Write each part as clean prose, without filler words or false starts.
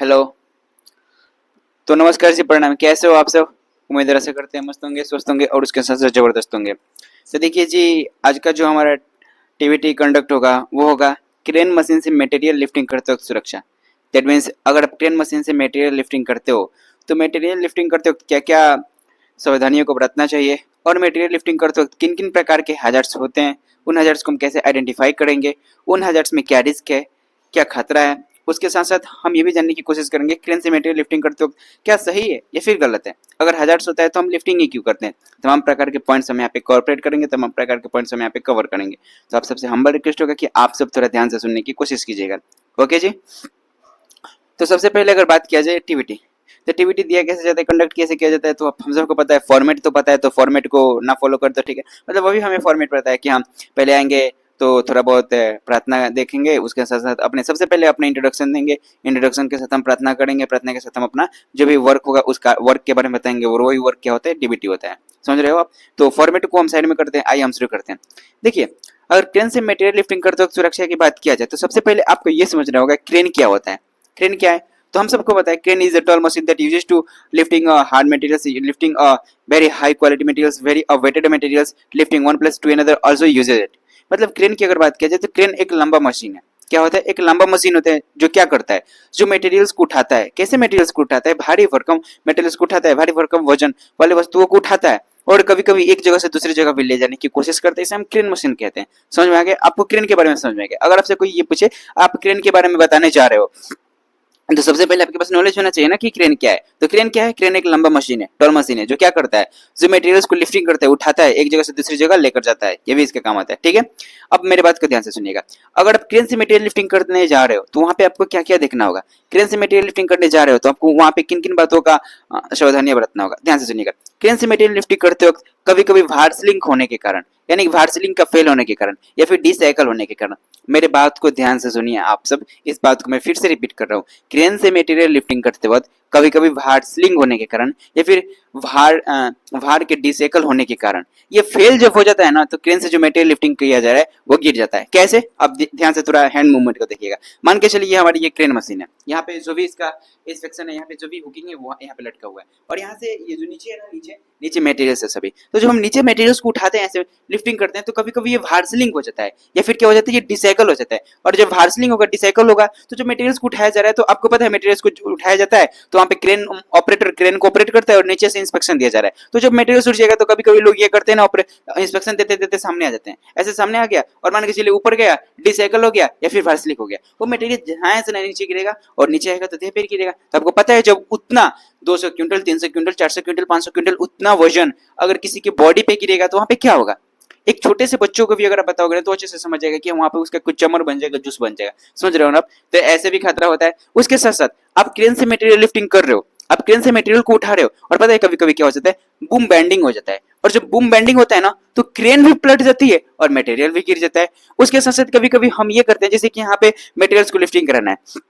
Hello. तो नमस्कार जी, प्रणाम। कैसे हो आप सब? उम्मीद ऐसा करते हैं मस्त होंगे, स्वस्थ होंगे और उसके साथ साथ जबरदस्त होंगे। तो देखिए जी, आज का जो हमारा टीवीटी कंडक्ट होगा वो होगा क्रेन मशीन से मटेरियल लिफ्टिंग करते वक्त सुरक्षा। दैट मीन्स अगर आप क्रेन मशीन से मटेरियल लिफ्टिंग करते हो तो मटेरियल लिफ्टिंग करते वक्त क्या क्या सावधानियों को बरतना चाहिए, और मटेरियल लिफ्टिंग करते वक्त किन किन प्रकार के हैजर्ड्स होते हैं, उन हैजर्ड्स को हम कैसे आइडेंटिफाई करेंगे, उन हैजर्ड्स में क्या रिस्क है, क्या खतरा है। उसके साथ साथ हम ये भी जानने की कोशिश करेंगे क्रेन से मटेरियल लिफ्टिंग करते वक्त क्या सही है या फिर गलत है। अगर हैजर्ड्स होता है तो हम लिफ्टिंग ही क्यों करते हैं। तमाम प्रकार के पॉइंट्स हम यहाँ पे कॉर्पोरेट करेंगे, तमाम प्रकार के पॉइंट्स हम यहाँ पे कवर करेंगे। तो आप सबसे हम्बल रिक्वेस्ट होगा कि आप सब थोड़ा ध्यान से सुनने की कोशिश कीजिएगा। ओके जी। तो सबसे पहले अगर बात किया जाए टीवीटी, तो टीवीटी दिया कैसे जाता है, कंडक्ट कैसे किया जाता है, तो हम सबको पता है। फॉर्मेट तो पता है, तो फॉर्मेट को ना फॉलो कर तो ठीक है, मतलब वही हमें फॉर्मेट पता है कि हम पहले आएंगे तो थोड़ा बहुत प्रार्थना देखेंगे, उसके साथ साथ अपने सबसे पहले अपने इंट्रोडक्शन देंगे, इंट्रोडक्शन के साथ हम प्रार्थना करेंगे, प्रार्थना के साथ हम अपना जो भी वर्क होगा उसका वर्क के बारे में बताएंगे, और वही वर्क क्या होता है, डीबीटी होता है। समझ रहे हो आप? तो फॉर्मेट को हम साइड में करते हैं, आइए हम शुरू करते हैं। देखिए, अगर क्रेन से मटेरियल लिफ्टिंग करते वक्त सुरक्षा की बात किया जाए तो सबसे पहले आपको ये समझना होगा क्रेन क्या होता है। क्रेन क्या है? तो हम सबको पता है crane is a tall machine that uses to lifting hard materials, lifting very high quality materials, very weighted materials, lifting one place to another also uses it। मतलब क्रेन की अगर बात किया जाए तो क्रेन एक लंबा मशीन है। क्या होता है? एक लंबा मशीन होता है जो क्या करता है, जो मटेरियल्स को उठाता है। कैसे मटेरियल्स को उठाता है? भारी भरकम मटेरियल्स को उठाता है, भारी भरकम वजन वाले वस्तुओं को उठाता है और कभी कभी एक जगह से दूसरी जगह भी ले जाने की कोशिश करते हैं। इसे हम क्रेन मशीन कहते हैं। समझ में आ गया? आपको क्रेन के बारे में समझ में आ गया? अगर आपसे कोई ये पूछे आप क्रेन के बारे में बताने जा रहे हो तो सबसे पहले आपके पास नॉलेज होना चाहिए ना कि क्रेन क्या है। तो क्रेन क्या है? क्रेन एक लंबा मशीन है, टॉल मशीन है, जो क्या करता है, जो मटेरियल्स को लिफ्टिंग करता है, उठाता है, एक जगह से दूसरी जगह लेकर जाता है। ये भी इसका काम आता है। ठीक है, अब मेरे बात को ध्यान से सुनिएगा। अगर आप क्रेन से मटेरियल लिफ्टिंग करने जा रहे हो तो वहां पे आपको क्या क्या देखना होगा। क्रेन से मटेरियल लिफ्टिंग करने जा रहे हो तो आपको वहां पे किन किन बातों का सावधानी बरतना होगा। ध्यान से सुनिएगा। क्रेन से मटेरियल लिफ्टिंग करते वक्त कभी कभी वार्सलिंग होने के कारण, यानी वार्सलिंग का फेल होने के कारण या फिर डिसाइकल होने के कारण, मेरे बात को ध्यान से सुनिए आप सब, इस बात को मैं फिर से रिपीट कर रहा हूँ। क्रेन से मटेरियल लिफ्टिंग करते वक्त कभी कभी वार्सलिंग होने के कारण या फिर भार के डिसेकल होने के कारण ये फेल जब हो जाता है ना, तो क्रेन से जो मटेरियल लिफ्टिंग किया जा रहा है वो गिर जाता है। कैसे? अब ध्यान से थोड़ा हैंड मूवमेंट को देखिएगा। मान के चलिए हमारी ये क्रेन मशीन है, यहाँ पे जो भी इसका इस सेक्शन है, यहाँ पे जो भी हुकिंग है वो यहाँ पे लटका हुआ है, और यहाँ से ये जो नीचे है ना, नीचे नीचे मटेरियल्स है सभी। तो जब हम नीचे मटेरियल्स को उठाते हैं, ऐसे लिफ्टिंग करते हैं, तो कभी कभी ये वार्सलिंग हो जाता है या फिर क्या हो जाता है, ये डिसाइकल हो जाता है। और जब वार्सलिंग होगा, डिसाइकल होगा, तो जो मटेरियल्स को उठाया जा रहा है, तो आपको पता है मटेरियल्स को उठाया जाता है तो वहाँ पे क्रेन ऑपरेटर क्रेन को ऑपरेट करता है और नीचे से इंस्पेक्शन दिया जा रहा है। तो जब मटेरियल्स उठ जाएगा तो कभी कभी लोग ये करते हैं ना, इंस्पेक्शन देते देते सामने आ जाते हैं। ऐसे सामने आ गया और मान के चलिए ऊपर गया, डिसाइकल हो गया या फिर वार्सलिंग हो गया, वो मटेरियल जहाँ से नीचे गिरेगा और नीचे आएगा तो देह पे गिरेगा। तो आपको पता है जब उतना 200 क्विंटल, 300 क्विंटल, 400 क्विंटल, 500 क्विंटल उतना वजन अगर किसी की बॉडी पे गिरेगा तो वहां पे क्या होगा। एक छोटे से बच्चों को भी अगर आप बताओगे तो अच्छे से समझ जाएगा कि वहां पे उसका कुछ चमर बन जाएगा, जूस बन जाएगा। समझ रहे हो ना आप? तो ऐसे भी खतरा होता है। उसके साथ साथ आप क्रेन से मटेरियल लिफ्टिंग कर रहे हो, आप क्रेन से मटेरियल को उठा रहे हो, और पता है कभी कभी क्या हो जाता है, बूम बैंडिंग हो जाता है। और जब बूम बैंडिंग होता है ना, तो क्रेन भी पलट जाती है और मटेरियल भी गिर जाता है। उसके साथ साथ कभी कभी हम ये करते हैं, जैसे कि यहाँ पे मटेरियल्स को लिफ्टिंग कराना है।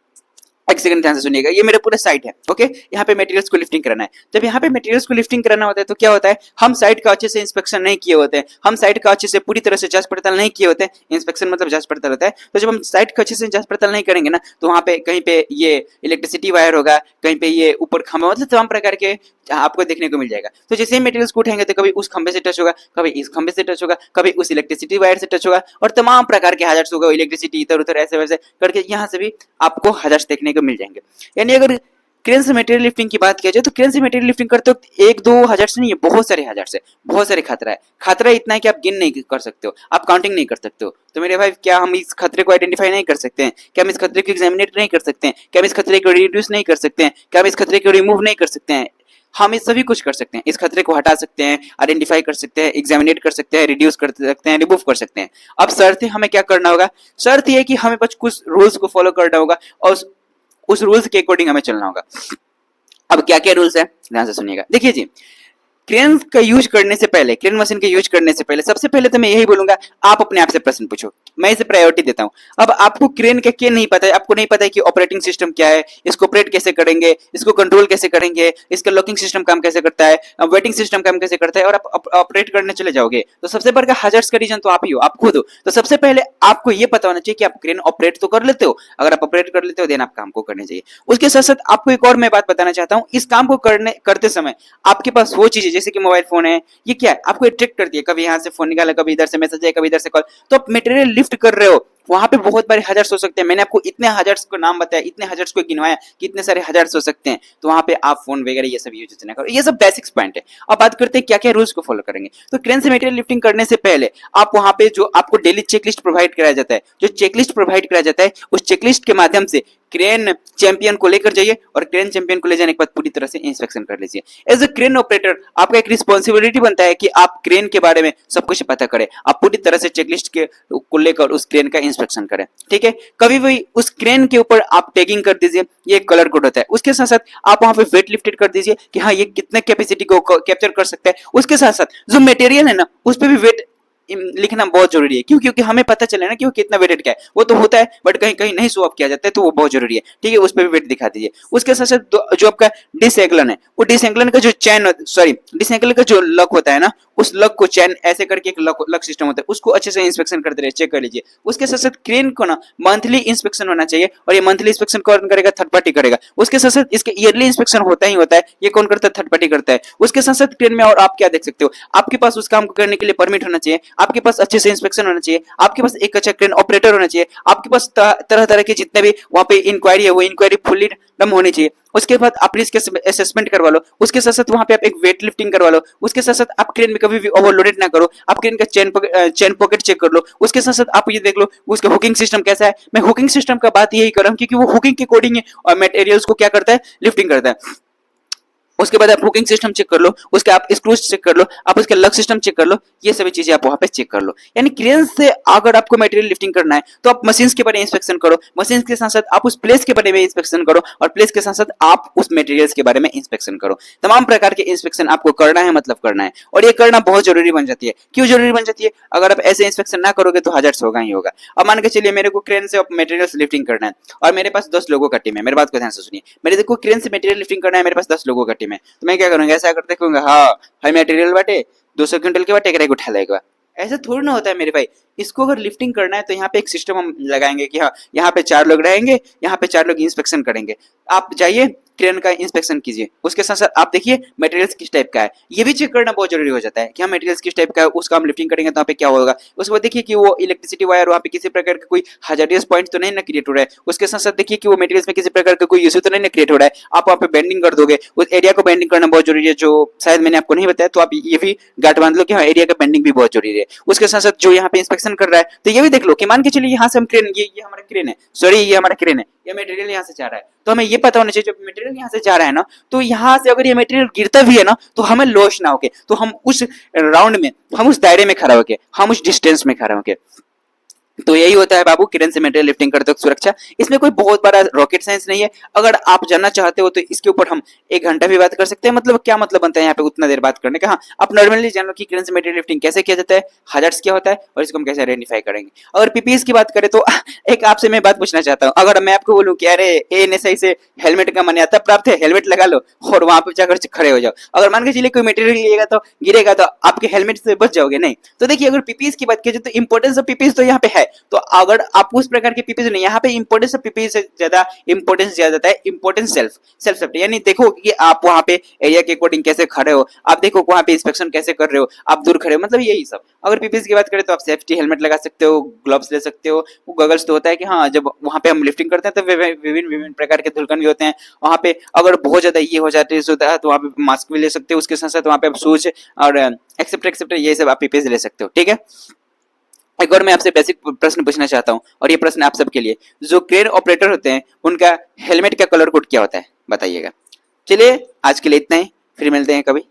एक सेकंड ध्यान से सुनिएगा, ये मेरा पूरा साइट है। ओके, यहाँ पे मटेरियल्स को लिफ्टिंग करना है। जब यहाँ पे मटेरियल्स को लिफ्टिंग करना होता है तो क्या होता है, हम साइट का अच्छे से इंस्पेक्शन नहीं किए होते हैं, हम साइट का अच्छे से पूरी तरह से जांच पड़ताल नहीं किए होते हैं। इंस्पेक्शन मतलब जांच पड़ताल होता है। तो जब हम साइट का अच्छे से जांच पड़ताल नहीं करेंगे ना, तो वहाँ पे कहीं पे ये इलेक्ट्रिसिटी वायर होगा, कहीं पे ये ऊपर खंभा, मतलब तमाम प्रकार के आपको देखने को मिल जाएगा। तो जैसे ही मटेरियल्स को उठाएंगे तो कभी उस खंभे से टच होगा, कभी इस खंभे से टच होगा, कभी उस इलेक्ट्रिसिटी वायर से टच होगा, और तमाम प्रकार के हैजर्ड्स होगा, इलेक्ट्रिसिटी इधर उधर ऐसे वैसे करके यहाँ से भी आपको हैजर्ड्स देखने को मिल जाएंगे। यानी अगर क्रेन से मटेरियल लिफ्टिंग की बात किया जाए तो क्रेन से मटेरियल लिफ्टिंग करते वक्त एक दो हैजर्ड्स नहीं है, बहुत सारे हैजर्ड्स है, बहुत सारे खतरा है। खतरा इतना है कि आप गिन नहीं कर सकते हो, आप काउंटिंग नहीं कर सकते हो। तो मेरे भाई, क्या हम इस खतरे को आइडेंटिफाई नहीं कर सकते हैं? क्या हम इस खतरे को एग्जामिनेट नहीं कर सकते हैं? क्या हम इस खतरे को रिड्यूस नहीं कर सकते हैं? क्या हम इस खतरे को रिमूव नहीं कर सकते हैं? हम इस सभी कुछ कर सकते हैं। इस खतरे को हटा सकते हैं, आइडेंटिफाई कर सकते हैं, एग्जामिनेट कर सकते हैं, रिड्यूस कर सकते हैं, रिमूव कर सकते हैं। अब शर्त है हमें क्या करना होगा, शर्त यह है कि हमें बस कुछ रूल्स को फॉलो करना होगा और उस रूल्स के अकॉर्डिंग हमें चलना होगा। अब क्या क्या रूल्स है, ध्यान से सुनिएगा। देखिए जी, क्रेन का यूज करने से पहले, क्रेन मशीन का यूज करने से पहले सबसे पहले तो मैं यही बोलूंगा, आप अपने आप से प्रश्न पूछो, मैं इसे प्रायोरिटी देता हूँ। अब आपको क्रेन का क्या नहीं पता है, आपको नहीं पता है कि ऑपरेटिंग सिस्टम क्या है, इसको ऑपरेट कैसे करेंगे, इसको कंट्रोल कैसे करेंगे, इसका लॉकिंग सिस्टम काम कैसे करता है, वेटिंग सिस्टम काम कैसे करता है, और आप ऑपरेट करने चले जाओगे तो सबसे बड़ा हजार्ड्स का रीजन तो आप ही हो, आप खुद हो। तो सबसे पहले आपको ये पता होना चाहिए कि आप क्रेन ऑपरेट तो कर लेते हो। अगर आप ऑपरेट कर लेते हो देन आप काम को करने चाहिए। उसके साथ साथ आपको एक और मैं बात बताना चाहता हूँ, इस काम को करते समय आपके पास वो चीजें जैसे कि मोबाइल फोन है, ये क्या है, आपको अट्रैक्ट करती है। कभी यहाँ से फोन निकाला, कभी इधर से मैसेज है, कभी इधर से कॉल, तो आप मटेरियल लिफ्ट कर रहे हो, वहां पे बहुत बारे हजार्ड्स हो सकते हैं। मैंने आपको इतने हजार्ड्स को नाम बताया, इतने हजार्ड्स को गिनवाया, कितने सारे हजार्ड्स हो सकते हैं। तो वहां पे आप फोन वगैरह ये सब यूज ना करो। ये सब बेसिक्स पॉइंट है। अब बात करते हैं क्या क्या रूल्स को फॉलो करेंगे। तो क्रेन से मटेरियल लिफ्टिंग करने से पहले आप वहां पे जो आपको डेली चेकलिस्ट प्रोवाइड कराया जाता है, जो चेकलिस्ट प्रोवाइड कराया जाता है, उस चेकलिस्ट के माध्यम से क्रेन चैंपियन को लेकर जाइए और क्रेन चैंपियन को ले जाने के बाद पूरी तरह से इंस्पेक्शन कर लीजिए। एज अ क्रेन ऑपरेटर आपका एक रिस्पॉन्सिबिलिटी बनता है कि आप क्रेन के बारे में सब कुछ पता करें, आप पूरी तरह से चेकलिस्ट के को लेकर उस क्रेन का इंस्पेक्शन करें। ठीक है, कभी भी उस क्रेन के ऊपर आप टैगिंग कर दीजिए, ये कलर कोड होता है। उसके साथ साथ आप वहां पे वेट लिफ्टेड कर दीजिए कि हाँ ये कितने कैपेसिटी को कैप्चर कर सकता है। उसके साथ साथ जो मटेरियल है ना उस पर भी वेट लिखना बहुत जरूरी है। क्यों? क्योंकि हमें पता चले ना कि वो कितना वेटेड का है। वो तो होता है बट कहीं कहीं नहीं शो ऑफ किया जाता है, तो वो बहुत जरूरी है। ठीक है, उस पर भी वेट दिखा दीजिए। उसके साथ साथ जो आपका डिसएंगलन है, वो डिसएंगलन का जो चैन सॉरी डिसएंगलन का जो लक होता है ना, उस लक को चैन ऐसे करके एक लक सिस्टम होता है, उसको अच्छे से इंस्पेक्शन करते रहिए, चेक कर लीजिए। उसके साथ साथ क्रेन को ना मंथली इंस्पेक्शन होना चाहिए, और ये मंथली इंस्पेक्शन कौन करेगा? थर्ड पार्टी करेगा। उसके साथ साथ इसके ईयरली इंस्पेक्शन होता ही होता है, ये कौन करता है? थर्ड पार्टी करता है। उसके साथ साथ क्रेन में और आप क्या देख सकते हो, आपके पास उस काम को करने के लिए परमिट होना चाहिए, आपके पास अच्छे से इंस्पेक्शन होना चाहिए, आपके पास एक अच्छा क्रेन ऑपरेटर होना चाहिए, आपके पास तरह तरह के जितने भी वहां पे इंक्वायरी है वो इंक्वायरी फुल्ली डम होनी चाहिए। उसके बाद आप रिस्क असेसमेंट करवा लो। उसके साथ साथ वहां पे आप एक वेट लिफ्टिंग करवा लो। उसके साथ साथ आप क्रेन में कभी भी ओवरलोडेड ना करो, आप क्रेन का चेन पॉकेट चेक कर लो। उसके साथ साथ आप ये देख लो उसका हुकिंग सिस्टम कैसा है। मैं हुकिंग सिस्टम का बात यही कर रहा हूँ क्योंकि वो हुकिंग के अकॉर्डिंग और मटेरियल्स को क्या करता है? लिफ्टिंग करता है। उसके बाद आप हुकिंग सिस्टम चेक कर लो, उसके आप स्क्रूज चेक कर लो, आप उसके लक सिस्टम चेक कर लो, ये सभी चीजें आप वहां पे चेक कर लो। यानी क्रेन से अगर आपको मटेरियल लिफ्टिंग करना है तो आप मशीन्स के बारे में इंस्पेक्शन करो, मशीन्स के साथ साथ आप उस प्लेस के बारे में इंस्पेक्शन करो, और प्लेस के साथ साथ आप उस मटेरियल्स के बारे में इंस्पेक्शन करो। तमाम प्रकार के इंस्पेक्शन आपको करना है, मतलब करना है, और ये करना बहुत जरूरी बन जाती है। क्यों जरूरी बन जाती है? अगर आप ऐसे इंस्पेक्शन ना करोगे तो हजार्ड्स होगा ही होगा। अब मान के चलिए मेरे को क्रेन से मटेरियल्स लिफ्टिंग करना है और मेरे पास 10 लोगों का टीम है। मेरी बात को ध्यान से सुनिए, मेरे देखो क्रेन से मटेरियल लिफ्टिंग करना है, मेरे पास 10 लोगों का टीम है, तो मैं क्या करूंगा? ऐसा करते कहूंगा हाँ भाई मटेरियल बाटे 200 क्विंटल के बाटे एक उठा लेगा। ऐसा थोड़ी ना होता है मेरे भाई। इसको अगर लिफ्टिंग करना है तो यहाँ पे एक सिस्टम हम लगाएंगे कि हाँ यहाँ पे 4 लोग रहेंगे, यहाँ पे 4 लोग इंस्पेक्शन करेंगे। आप जाइए क्रेन का इंस्पेक्शन कीजिए, उसके साथ साथ आप देखिए मटेरियल्स किस टाइप का है, ये भी चेक करना बहुत जरूरी हो जाता है कि हम मटेरियल्स किस टाइप का है, उसका हम लिफ्टिंग करेंगे तो वहाँ पे क्या होगा। उसके बाद देखिए कि वो इलेक्ट्रिसिटी वायर वहाँ पे किसी प्रकार का कोई हजारियस पॉइंट तो नहीं ना क्रिएट हो रहा है। उसके साथ साथ देखिए कि वो मटेरियल्स में किसी प्रकार का कोई इश्यू तो नहीं ना क्रिएट हो रहा है। आप वहाँ पे बेंडिंग कर दोगे, उस एरिया को बेंडिंग करना बहुत जरूरी है, जो शायद मैंने आपको नहीं बताया, तो आप ये भी गांठ बांध लो कि हाँ एरिया का बेंडिंग भी बहुत जरूरी है। उसके साथ साथ जो यहाँ पे इंस्पेक्शन कर रहा है तो ये भी देख लो कि मान के चलिए यहाँ से हम क्रेन ये हमारा क्रेन है, सॉरी ये हमारा क्रेन है, ये मटेरियल यहाँ से जा रहा है, तो हमें ये पता होना चाहिए जब मटेरियल यहाँ से जा रहा है ना, तो यहाँ से अगर ये मटेरियल गिरता भी है ना तो हमें लॉस ना होके, तो हम उस राउंड में, हम उस दायरे में खड़ा होके, हम उस डिस्टेंस में खड़ा होके। तो यही होता है बाबू क्रेन से मटेरियल लिफ्टिंग करते वक्त सुरक्षा। इसमें कोई बहुत बड़ा रॉकेट साइंस नहीं है। अगर आप जानना चाहते हो तो इसके ऊपर हम 1 घंटा भी बात कर सकते हैं। मतलब क्या मतलब बनता है यहाँ पे उतना देर बात करने का? हाँ, आप नॉर्मली जानो कि क्रेन से मटेरियल लिफ्टिंग कैसे किया जाता है, हजार्ड्स क्या होता है और इसको हम कैसे आइडेंटिफाई करेंगे। अगर पीपीएस की बात करें तो एक आपसे मैं बात पूछना चाहता हूँ, अगर मैं आपको बोलूँ कि अरे एएनएसआई से हेलमेट का मान्यता प्राप्त है, हेलमेट लगा लो और वहां पर जाकर खड़े हो जाओ, अगर मान के चलिए कोई मटेरियल गिरेगा तो आपके हेलमेट से बच जाओगे नहीं। तो देखिए अगर पीपीएस की बात की जाए तो इंपोर्टेंस ऑफ पीपीएस तो यहाँ पे है। तो अगर आप उस प्रकार के पीपीएस नहीं, यहाँ पे इंपोर्टेंस ऑफ पीपीएस से ज्यादा इंपोर्टेंस दिया जाता है इंपोर्टेंस सेल्फ सेफ्टी। यानी देखो कि आप वहां पे एरिया के अकॉर्डिंग कैसे खड़े हो, आप देखो वहां पे इंस्पेक्शन कैसे कर रहे हो, आप दूर खड़े हो, मतलब यही सब। अगर पीपीएस की बात करें तो आप सेफ्टी हेलमेट लगा सकते हो, ग्लव्स ले सकते हो। वो गॉगल्स तो होता है कि हाँ जब वहां पे हम लिफ्टिंग करते हैं तो विभिन्न विभिन्न प्रकार के धुलकन भी होते हैं। वहां पे अगर बहुत ज्यादा ये हो जाता है तो वहां पे मास्क भी ले सकते हो। उसके साथ साथ वहां पे आप शूज और एक्सेप्ट ये सब आप पीपीएस ले सकते हो। ठीक है, एक और मैं आपसे बेसिक प्रश्न पूछना चाहता हूँ और ये प्रश्न आप सबके लिए, जो क्रेन ऑपरेटर होते हैं उनका हेलमेट का कलर कोड क्या होता है बताइएगा। चलिए आज के लिए इतना ही, फिर मिलते हैं कभी।